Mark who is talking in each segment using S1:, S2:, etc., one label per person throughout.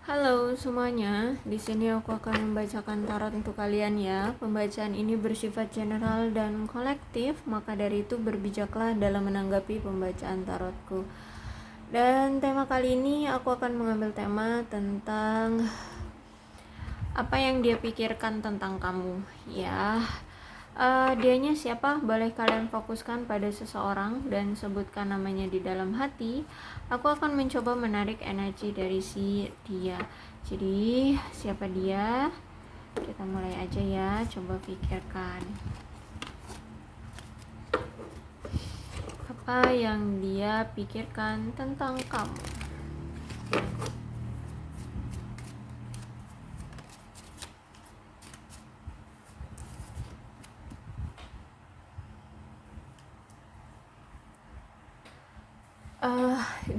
S1: Halo semuanya, di sini aku akan membacakan tarot untuk kalian ya. Pembacaan ini bersifat general dan kolektif, maka dari itu berbijaklah dalam menanggapi pembacaan tarotku. Dan tema kali ini aku akan mengambil tema tentang apa yang dia pikirkan tentang kamu ya. Dianya siapa? Boleh kalian fokuskan pada seseorang dan sebutkan namanya di dalam hati. Aku akan mencoba menarik energi dari si dia. Jadi siapa dia? Kita mulai aja ya. Coba pikirkan apa yang dia pikirkan tentang kamu.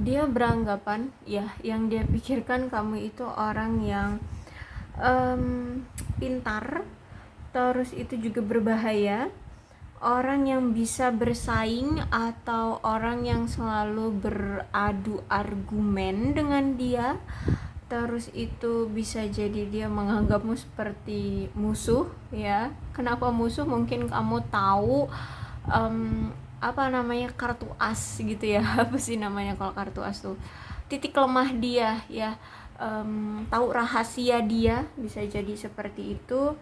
S1: Dia beranggapan ya, yang dia pikirkan kamu itu orang yang pintar, terus itu juga berbahaya, orang yang bisa bersaing atau orang yang selalu beradu argumen dengan dia. Terus itu bisa jadi dia menganggapmu seperti musuh ya. Kenapa musuh? Mungkin kamu tahu apa namanya, kartu as gitu ya. Apa sih namanya kalau kartu as tuh? Titik lemah dia ya. Tahu rahasia dia, bisa jadi seperti itu.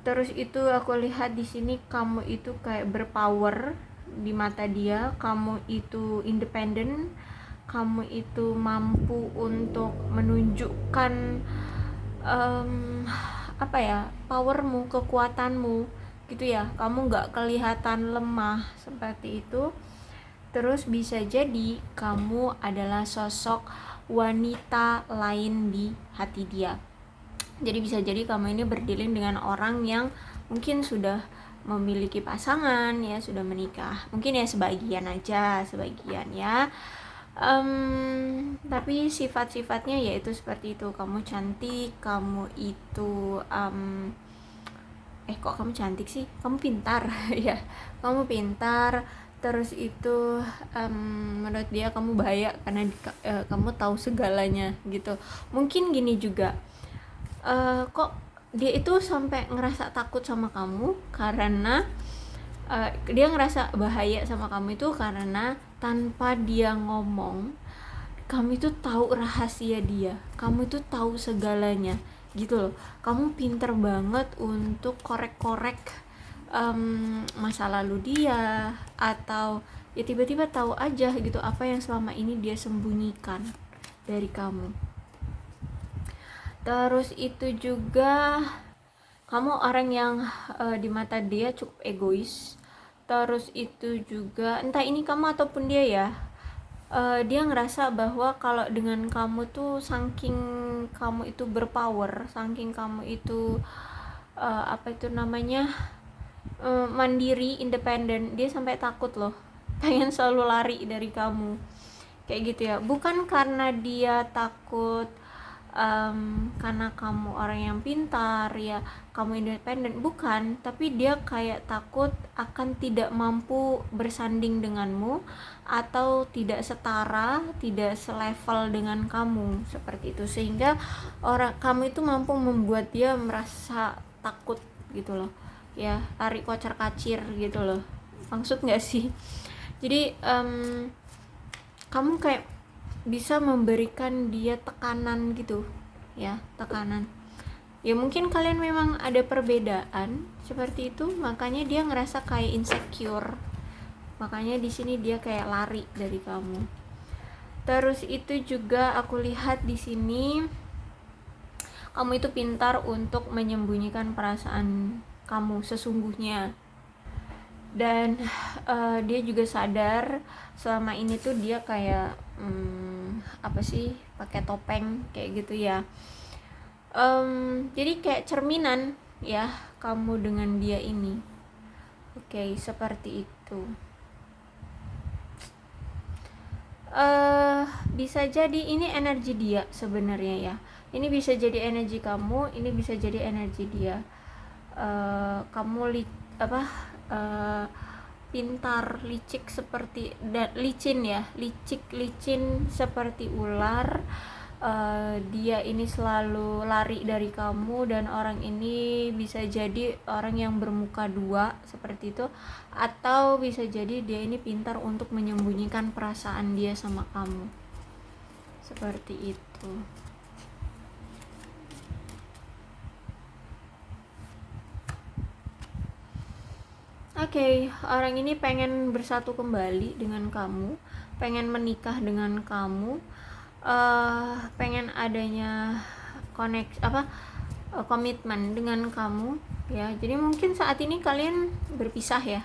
S1: Terus itu aku lihat di sini kamu itu kayak berpower di mata dia, kamu itu independen, kamu itu mampu untuk menunjukkan apa ya, powermu, kekuatanmu gitu ya. Kamu nggak kelihatan lemah seperti itu. Terus bisa jadi kamu adalah sosok wanita lain di hati dia. Jadi bisa jadi kamu ini berdealing dengan orang yang mungkin sudah memiliki pasangan ya, sudah menikah. Mungkin ya sebagian aja, sebagian ya. Tapi sifat-sifatnya yaitu seperti itu. Kamu cantik, kamu itu kok kamu cantik sih? Kamu pintar ya. Kamu pintar. Terus itu menurut dia kamu bahaya karena kamu tahu segalanya gitu. Mungkin gini juga, kok dia itu sampai ngerasa takut sama kamu karena dia ngerasa bahaya sama kamu itu karena tanpa dia ngomong kamu itu tahu rahasia dia, kamu itu tahu segalanya gitu loh. Kamu pinter banget untuk korek-korek masa lalu dia, atau ya tiba-tiba tahu aja gitu apa yang selama ini dia sembunyikan dari kamu. Terus itu juga kamu orang yang di mata dia cukup egois. Terus itu juga entah ini kamu ataupun dia ya, dia ngerasa bahwa kalau dengan kamu tuh saking kamu itu berpower, saking kamu itu apa itu namanya, mandiri, independen, dia sampai takut loh, pengen selalu lari dari kamu kayak gitu ya. Bukan karena dia takut karena kamu orang yang pintar ya, kamu independen, bukan, tapi dia kayak takut akan tidak mampu bersanding denganmu atau tidak setara, tidak selevel dengan kamu seperti itu, sehingga orang kamu itu mampu membuat dia merasa takut gitu loh ya, tarik kocar kacir gitu loh, maksud nggak sih? Jadi kamu kayak bisa memberikan dia tekanan gitu ya, tekanan ya. Mungkin kalian memang ada perbedaan seperti itu, makanya dia ngerasa kayak insecure, makanya di sini dia kayak lari dari kamu. Terus itu juga aku lihat di sini kamu itu pintar untuk menyembunyikan perasaan kamu sesungguhnya. Dan dia juga sadar selama ini tuh dia kayak apa sih, pakai topeng kayak gitu ya. Jadi kayak cerminan ya kamu dengan dia ini. Oke, seperti itu. Bisa jadi ini energi dia sebenarnya ya. Ini bisa jadi energi kamu, ini bisa jadi energi dia. Kamu pintar, licik seperti licin ya, licin seperti ular. dia ini selalu lari dari kamu, dan orang ini bisa jadi orang yang bermuka dua seperti itu, atau bisa jadi dia ini pintar untuk menyembunyikan perasaan dia sama kamu seperti itu. Oke, orang ini pengen bersatu kembali dengan kamu, pengen menikah dengan kamu, pengen adanya komitmen dengan kamu ya. Jadi mungkin saat ini kalian berpisah ya.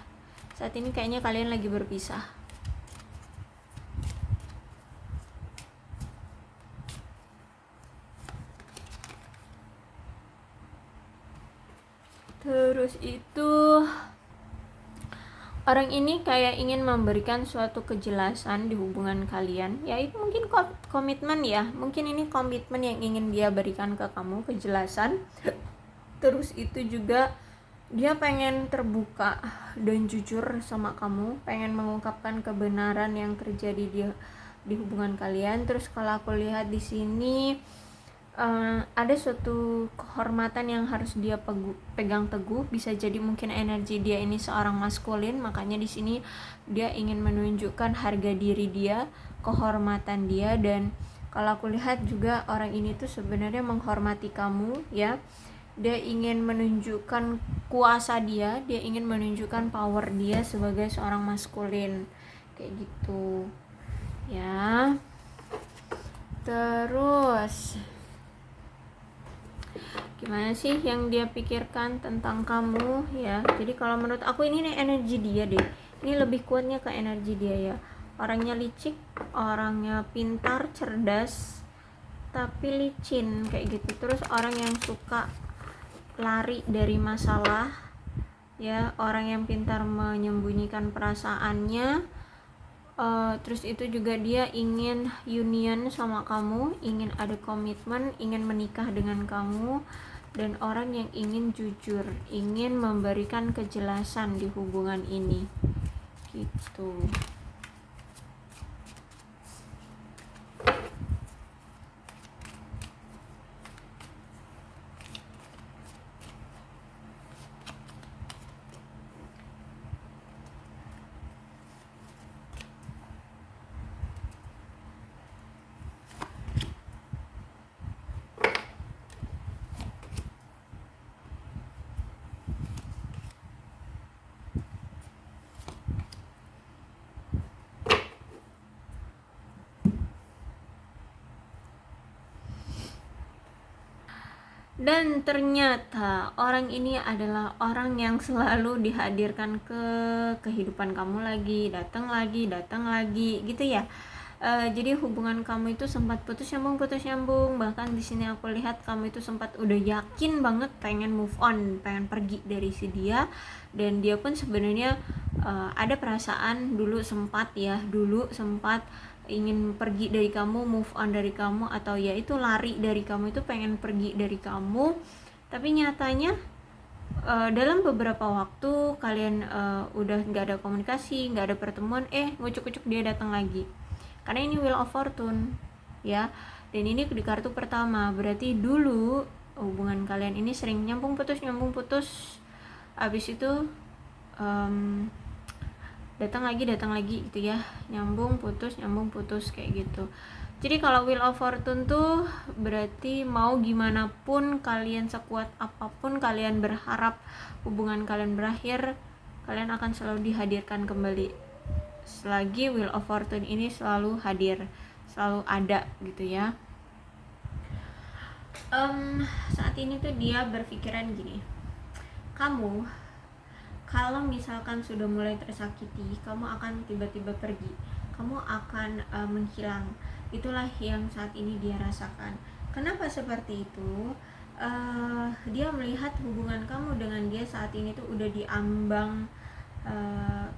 S1: Saat ini kayaknya kalian lagi berpisah. Terus itu orang ini kayak ingin memberikan suatu kejelasan di hubungan kalian, yaitu mungkin komitmen ya. Mungkin ini komitmen yang ingin dia berikan ke kamu, kejelasan. Terus itu juga dia pengen terbuka dan jujur sama kamu, pengen mengungkapkan kebenaran yang terjadi di hubungan kalian. Terus kalau aku lihat di sini ada suatu kehormatan yang harus dia pegang teguh. Bisa jadi mungkin energi dia ini seorang maskulin, makanya di sini dia ingin menunjukkan harga diri dia, kehormatan dia. Dan kalau aku lihat juga orang ini tuh sebenarnya menghormati kamu ya. Dia ingin menunjukkan kuasa dia ingin menunjukkan power dia sebagai seorang maskulin kayak gitu ya. Terus gimana sih yang dia pikirkan tentang kamu ya. Jadi kalau menurut aku ini nih energi dia deh, ini lebih kuatnya ke energi dia ya. Orangnya licik, orangnya pintar, cerdas, tapi licin kayak gitu. Terus orang yang suka lari dari masalah ya, orang yang pintar menyembunyikan perasaannya. Terus itu juga dia ingin union sama kamu, ingin ada komitmen, ingin menikah dengan kamu, dan orang yang ingin jujur, ingin memberikan kejelasan di hubungan ini gitu. Dan ternyata orang ini adalah orang yang selalu dihadirkan ke kehidupan kamu lagi, datang lagi gitu ya. Jadi hubungan kamu itu sempat putus nyambung. Bahkan di sini aku lihat kamu itu sempat udah yakin banget pengen move on, pengen pergi dari si dia. Dan dia pun sebenarnya ada perasaan dulu sempat ingin pergi dari kamu, move on dari kamu, atau ya itu lari dari kamu, itu pengen pergi dari kamu. Tapi nyatanya dalam beberapa waktu kalian udah gak ada komunikasi, gak ada pertemuan, ngucuk-ngucuk dia datang lagi. Karena ini Wheel of Fortune ya. Dan ini di kartu pertama, berarti dulu hubungan kalian ini sering nyambung putus. Abis itu datang lagi gitu ya, nyambung putus kayak gitu. Jadi kalau Wheel of Fortune tuh berarti mau gimana pun kalian, sekuat apapun kalian berharap hubungan kalian berakhir, kalian akan selalu dihadirkan kembali selagi Wheel of Fortune ini selalu hadir, selalu ada gitu ya. Saat ini tuh dia berpikiran gini, kamu kalau misalkan sudah mulai tersakiti, kamu akan tiba-tiba pergi, kamu akan menghilang. Itulah yang saat ini dia rasakan. Kenapa seperti itu? Dia melihat hubungan kamu dengan dia saat ini tuh udah diambang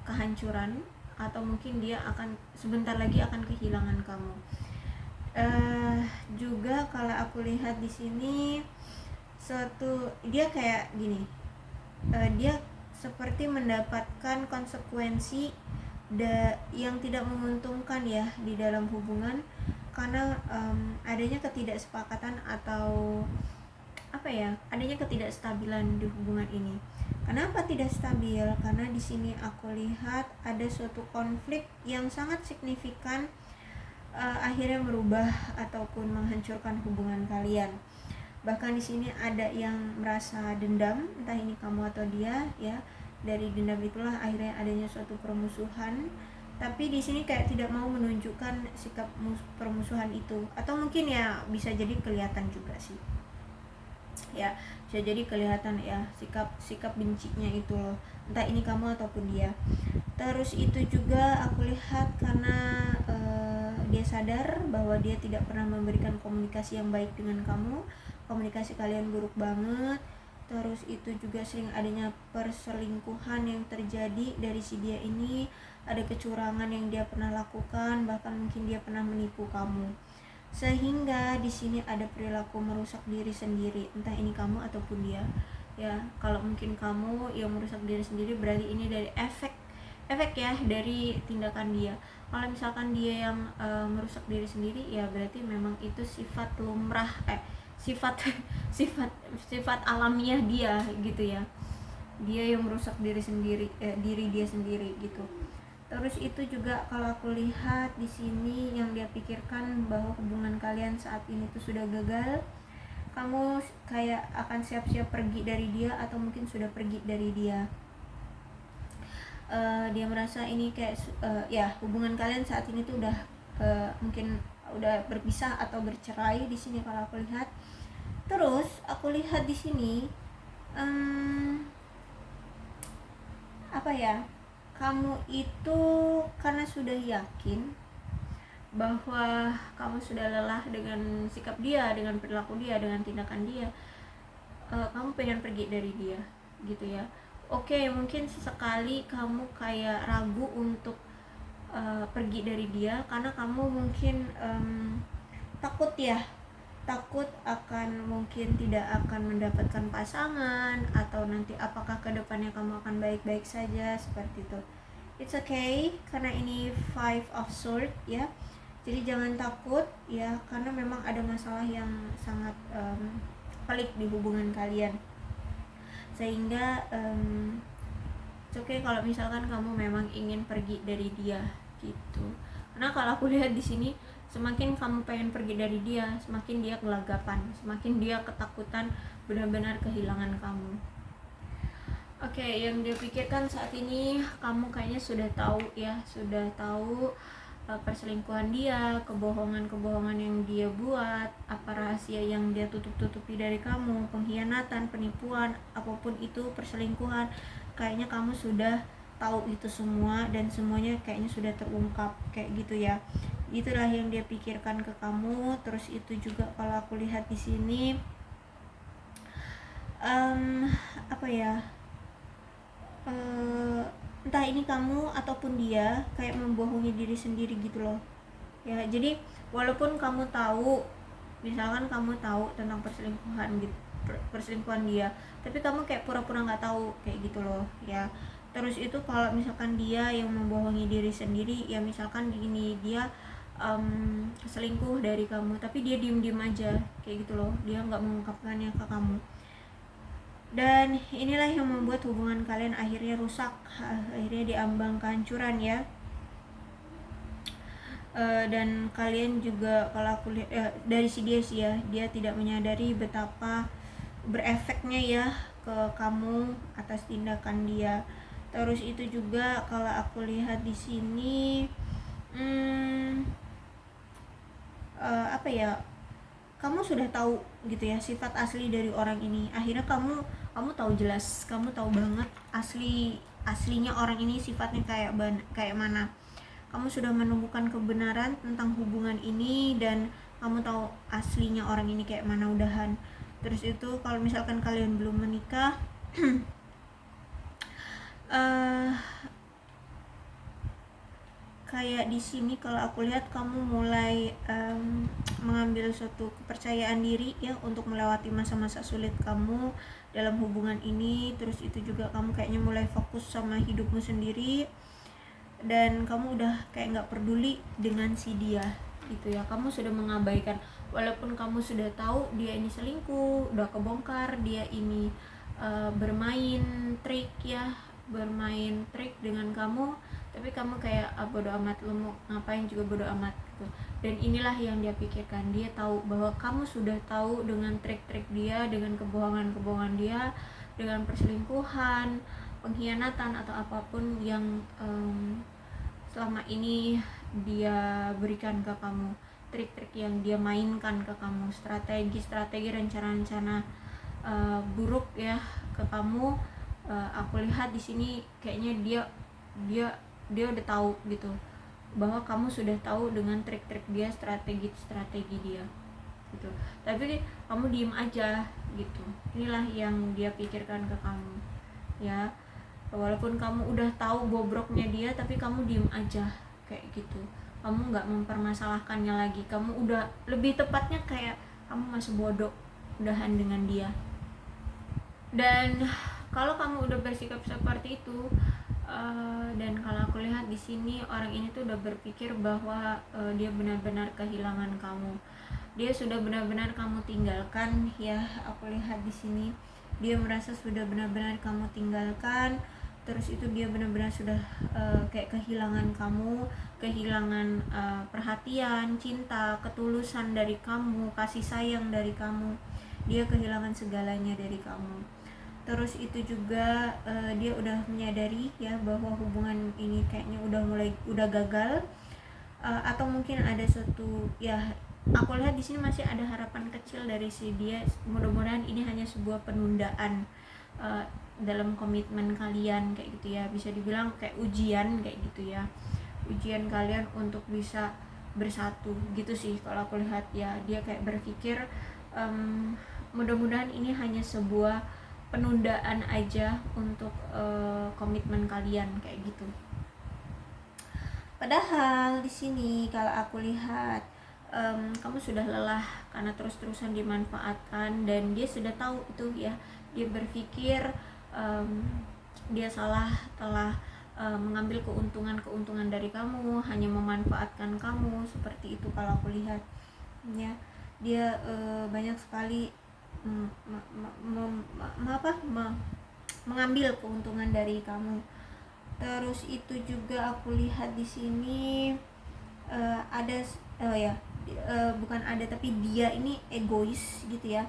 S1: kehancuran, atau mungkin dia akan sebentar lagi akan kehilangan kamu. Juga kalau aku lihat di sini dia kayak gini, dia seperti mendapatkan konsekuensi yang tidak menguntungkan ya di dalam hubungan. karena adanya ketidaksepakatan atau adanya ketidakstabilan di hubungan ini. Kenapa tidak stabil? Karena di sini aku lihat ada suatu konflik yang sangat signifikan, akhirnya merubah ataupun menghancurkan hubungan kalian. Bahkan di sini ada yang merasa dendam, entah ini kamu atau dia ya. Dari dendam itulah akhirnya adanya suatu permusuhan. Tapi di sini kayak tidak mau menunjukkan sikap permusuhan itu, atau mungkin ya bisa jadi kelihatan juga sih. Ya, bisa jadi kelihatan ya sikap bencinya itu loh, entah ini kamu ataupun dia. Terus itu juga aku lihat karena dia sadar bahwa dia tidak pernah memberikan komunikasi yang baik dengan kamu, komunikasi kalian buruk banget. Terus itu juga sering adanya perselingkuhan yang terjadi dari si dia ini, ada kecurangan yang dia pernah lakukan, bahkan mungkin dia pernah menipu kamu. Sehingga di sini ada perilaku merusak diri sendiri, entah ini kamu ataupun dia. Ya, kalau mungkin kamu yang merusak diri sendiri berarti ini dari efek ya dari tindakan dia. Kalau misalkan dia yang merusak diri sendiri, ya berarti memang itu sifat lumrah, sifat alamiah dia gitu ya. Dia yang merusak diri dia sendiri gitu. Terus itu juga kalau aku lihat di sini yang dia pikirkan bahwa hubungan kalian saat ini tuh sudah gagal. Kamu kayak akan siap-siap pergi dari dia atau mungkin sudah pergi dari dia. Dia merasa ini kayak ya hubungan kalian saat ini tuh udah mungkin udah berpisah atau bercerai di sini kalau aku lihat. Terus aku lihat di sini kamu itu karena sudah yakin bahwa kamu sudah lelah dengan sikap dia, dengan perilaku dia, dengan tindakan dia, kamu pengen pergi dari dia gitu ya. Oke, mungkin sesekali kamu kayak ragu untuk pergi dari dia karena kamu mungkin takut akan mungkin tidak akan mendapatkan pasangan, atau nanti apakah kedepannya kamu akan baik-baik saja seperti itu. It's okay karena ini 5 of Swords ya. Jadi jangan takut ya, karena memang ada masalah yang sangat pelik di hubungan kalian. Sehingga it's okay kalau misalkan kamu memang ingin pergi dari dia gitu. Karena kalau aku lihat di sini, semakin kamu pengen pergi dari dia, semakin dia gelagapan, semakin dia ketakutan benar-benar kehilangan kamu. Oke, yang dia pikirkan saat ini, kamu kayaknya sudah tahu perselingkuhan dia, kebohongan yang dia buat, apa rahasia yang dia tutup-tutupi dari kamu, pengkhianatan, penipuan, apapun itu, perselingkuhan. Kayaknya kamu sudah tahu itu semua dan semuanya kayaknya sudah terungkap kayak gitu ya. Itulah yang dia pikirkan ke kamu. Terus itu juga kalau aku lihat di sini entah ini kamu ataupun dia kayak membohongi diri sendiri gitu loh ya. Jadi walaupun kamu tahu, misalkan kamu tahu tentang perselingkuhan dia, tapi kamu kayak pura-pura nggak tahu kayak gitu loh ya. Terus itu kalau misalkan dia yang membohongi diri sendiri ya, misalkan gini, dia selingkuh dari kamu tapi dia diem-diem aja kayak gitu loh, dia nggak mengungkapkannya ke kamu. Dan inilah yang membuat hubungan kalian akhirnya rusak, akhirnya diambang kehancuran ya. Dan kalian juga kalau aku lihat dari si dia sih ya, dia tidak menyadari betapa berefeknya ya ke kamu atas tindakan dia. Terus itu juga kalau aku lihat di sini kamu sudah tahu gitu ya sifat asli dari orang ini. Akhirnya kamu tahu jelas, kamu tahu banget aslinya orang ini sifatnya kayak mana. Kamu sudah menemukan kebenaran tentang hubungan ini dan kamu tahu aslinya orang ini kayak mana udahan. Terus itu kalau misalkan kalian belum menikah kayak di sini kalau aku lihat kamu mulai mengambil suatu kepercayaan diri ya untuk melewati masa-masa sulit kamu dalam hubungan ini. Terus itu juga kamu kayaknya mulai fokus sama hidupmu sendiri dan kamu udah kayak nggak peduli dengan si dia gitu ya. Kamu sudah mengabaikan, walaupun kamu sudah tahu dia ini selingkuh, udah kebongkar, dia ini bermain trik ya, bermain trik dengan kamu, tapi kamu kayak bodo amat, lu mau ngapain juga bodo amat gitu. Dan inilah yang dia pikirkan, dia tahu bahwa kamu sudah tahu dengan trik-trik dia, dengan kebohongan-kebohongan dia, dengan perselingkuhan, pengkhianatan atau apapun yang selama ini dia berikan ke kamu, trik-trik yang dia mainkan ke kamu, strategi-strategi, rencana-rencana buruk ya ke kamu. Aku lihat di sini kayaknya dia udah tahu gitu, bahwa kamu sudah tahu dengan trik-trik dia, strategi dia gitu. Tapi kamu diem aja gitu. Inilah yang dia pikirkan ke kamu ya. Walaupun kamu udah tahu bobroknya dia, tapi kamu diem aja kayak gitu. Kamu nggak mempermasalahkannya lagi. Kamu udah, lebih tepatnya kayak kamu masih bodoh, udahan dengan dia. Dan kalau kamu udah bersikap seperti itu, dan kalau aku lihat di sini orang ini tuh udah berpikir bahwa dia benar-benar kehilangan kamu. Dia sudah benar-benar kamu tinggalkan ya. Aku lihat di sini dia merasa sudah benar-benar kamu tinggalkan. Terus itu dia benar-benar sudah kayak kehilangan kamu, kehilangan perhatian, cinta, ketulusan dari kamu, kasih sayang dari kamu. Dia kehilangan segalanya dari kamu. Terus itu juga dia udah menyadari ya bahwa hubungan ini kayaknya udah gagal, atau mungkin ada suatu ya, aku lihat di sini masih ada harapan kecil dari si dia. Mudah-mudahan ini hanya sebuah penundaan dalam komitmen kalian kayak gitu ya, bisa dibilang kayak ujian kayak gitu ya, ujian kalian untuk bisa bersatu gitu sih kalau aku lihat ya. Dia kayak berpikir mudah-mudahan ini hanya sebuah penundaan aja untuk komitmen kalian kayak gitu. Padahal di sini kalau aku lihat kamu sudah lelah karena terus-terusan dimanfaatkan, dan dia sudah tahu itu ya. Dia berpikir dia salah, telah mengambil keuntungan dari kamu, hanya memanfaatkan kamu, seperti itu kalau aku lihat ya. Dia banyak sekali mengambil keuntungan dari kamu. Terus itu juga aku lihat di sini bukan ada, tapi dia ini egois gitu ya,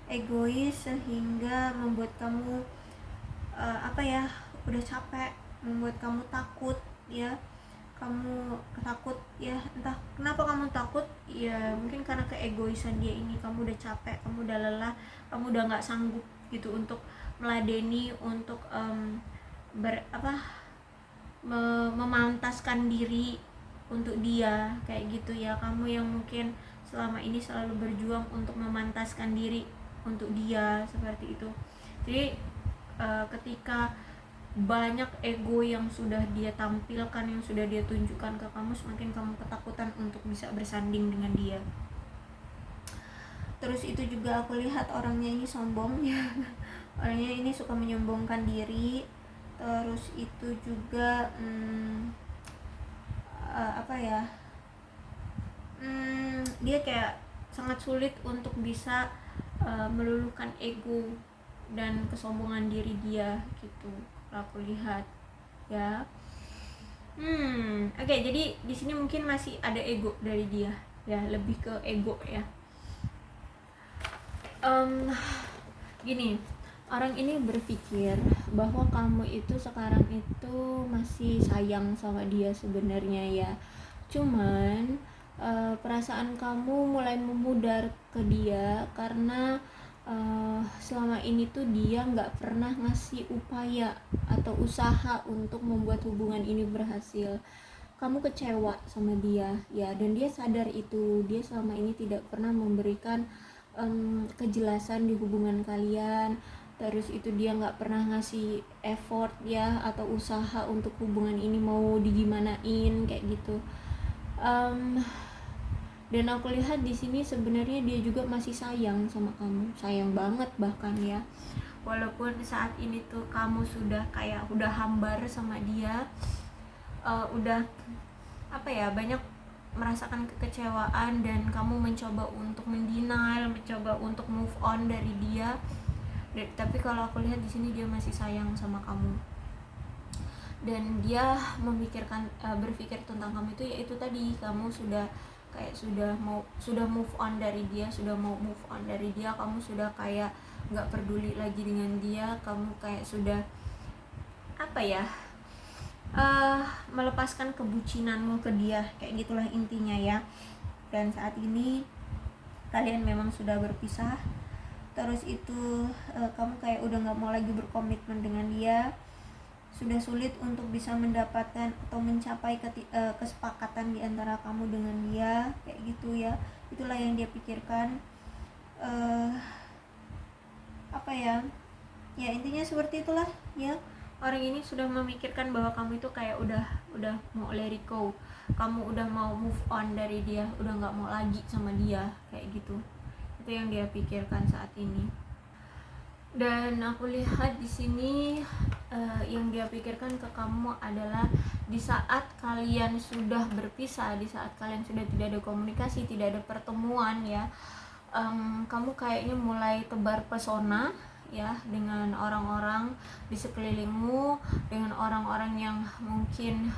S1: egois sehingga membuat kamu udah capek, membuat kamu takut ya. Kamu takut ya, entah kenapa kamu takut ya, mungkin karena keegoisan dia ini. Kamu udah capek, kamu udah lelah, kamu udah nggak sanggup gitu untuk meladeni, untuk memantaskan diri untuk dia kayak gitu ya. Kamu yang mungkin selama ini selalu berjuang untuk memantaskan diri untuk dia, seperti itu. Jadi ketika banyak ego yang sudah dia tampilkan, yang sudah dia tunjukkan ke kamu, semakin kamu ketakutan untuk bisa bersanding dengan dia. Terus itu juga aku lihat orangnya ini sombong ya. Orangnya ini suka menyombongkan diri. Terus itu juga dia kayak sangat sulit untuk bisa meluluhkan ego dan kesombongan diri dia gitu, aku lihat ya. Oke, jadi di sini mungkin masih ada ego dari dia ya, lebih ke ego ya. Gini, orang ini berpikir bahwa kamu itu sekarang itu masih sayang sama dia sebenarnya ya. Cuman perasaan kamu mulai memudar ke dia karena selama ini tuh dia nggak pernah ngasih upaya atau usaha untuk membuat hubungan ini berhasil. Kamu kecewa sama dia ya, dan dia sadar itu. Dia selama ini tidak pernah memberikan kejelasan di hubungan kalian. Terus itu dia nggak pernah ngasih effort ya, atau usaha untuk hubungan ini mau digimanain kayak gitu. Dan aku lihat di sini sebenarnya dia juga masih sayang sama kamu, sayang banget bahkan ya. Walaupun saat ini tuh kamu sudah hambar sama dia, udah banyak merasakan kekecewaan dan kamu mencoba untuk mendenial, mencoba untuk move on dari dia. Tapi kalau aku lihat di sini dia masih sayang sama kamu, dan dia memikirkan berpikir tentang kamu itu yaitu tadi, kamu sudah move on dari dia, kamu sudah kayak nggak peduli lagi dengan dia, kamu kayak sudah melepaskan kebucinanmu ke dia, kayak gitulah intinya ya. Dan saat ini kalian memang sudah berpisah, terus itu kamu kayak udah nggak mau lagi berkomitmen dengan dia, sudah sulit untuk bisa mendapatkan atau mencapai kesepakatan di antara kamu dengan dia, kayak gitu ya. Itulah yang dia pikirkan. Ya intinya seperti itulah ya. Orang ini sudah memikirkan bahwa kamu itu kayak udah mau let it go, kamu udah mau move on dari dia, udah nggak mau lagi sama dia, kayak gitu. Itu yang dia pikirkan saat ini. Dan aku lihat di sini yang dia pikirkan ke kamu adalah di saat kalian sudah berpisah, di saat kalian sudah tidak ada komunikasi, tidak ada pertemuan ya, kamu kayaknya mulai tebar pesona ya dengan orang-orang di sekelilingmu, dengan orang-orang yang mungkin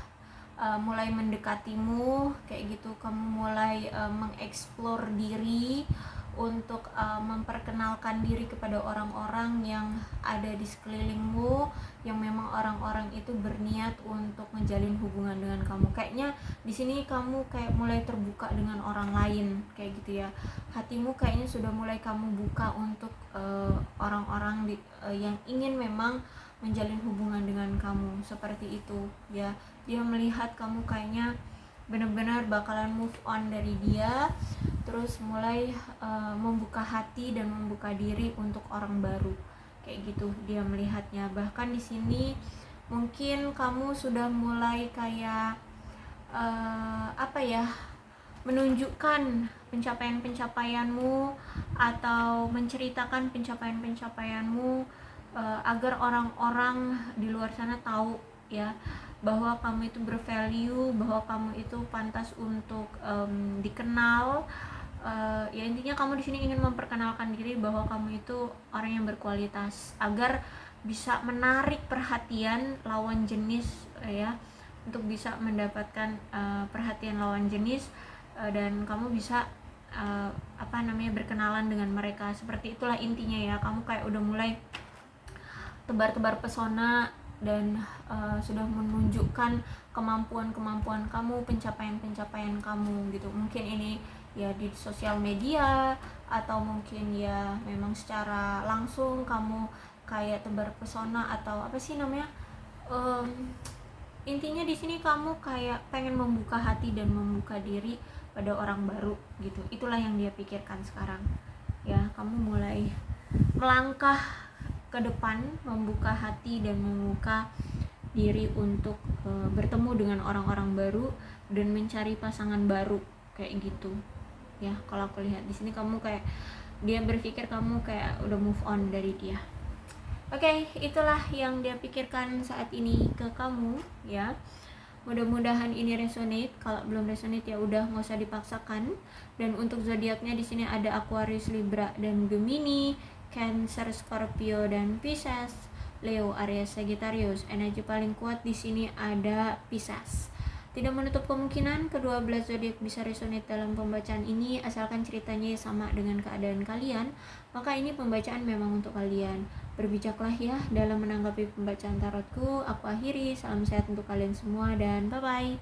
S1: mulai mendekatimu, kayak gitu. Kamu mulai mengeksplor diri untuk memperkenalkan diri kepada orang-orang yang ada di sekelilingmu, yang memang orang-orang itu berniat untuk menjalin hubungan dengan kamu. Kayaknya di sini kamu kayak mulai terbuka dengan orang lain, kayak gitu ya. Hatimu kayaknya sudah mulai kamu buka untuk orang-orang yang ingin memang menjalin hubungan dengan kamu, seperti itu ya. Dia melihat kamu kayaknya benar-benar bakalan move on dari dia, terus mulai membuka hati dan membuka diri untuk orang baru, kayak gitu dia melihatnya. Bahkan di sini mungkin kamu sudah mulai kayak menunjukkan pencapaian-pencapaianmu atau menceritakan pencapaian-pencapaianmu agar orang-orang di luar sana tahu ya bahwa kamu itu bervalue, bahwa kamu itu pantas untuk dikenal. Ya intinya kamu di sini ingin memperkenalkan diri bahwa kamu itu orang yang berkualitas, agar bisa menarik perhatian lawan jenis ya, untuk bisa mendapatkan perhatian lawan jenis, dan kamu bisa berkenalan dengan mereka. Seperti itulah intinya ya. Kamu kayak udah mulai tebar-tebar pesona dan sudah menunjukkan kemampuan-kemampuan kamu, pencapaian-pencapaian kamu gitu. Mungkin ini ya di sosial media, atau mungkin ya memang secara langsung kamu kayak tebar pesona, atau intinya di sini kamu kayak pengen membuka hati dan membuka diri pada orang baru gitu. Itulah yang dia pikirkan sekarang ya. Kamu mulai melangkah ke depan, membuka hati dan membuka diri untuk bertemu dengan orang-orang baru dan mencari pasangan baru, kayak gitu ya. Kalau aku lihat di sini kamu kayak dia berpikir kamu kayak udah move on dari dia. Oke, itulah yang dia pikirkan saat ini ke kamu ya. Mudah-mudahan ini resonate. Kalau belum resonate ya udah, nggak usah dipaksakan. Dan untuk zodiaknya di sini ada Aquarius, Libra dan Gemini, Cancer, Scorpio dan Pisces, Leo, Aries, Sagittarius. Energi paling kuat di sini ada Pisces. Tidak menutup kemungkinan kedua belas zodiak bisa resonate dalam pembacaan ini, asalkan ceritanya sama dengan keadaan kalian, maka ini pembacaan memang untuk kalian. Berbijaklah ya dalam menanggapi pembacaan tarotku. Aku akhiri, salam sehat untuk kalian semua dan bye-bye.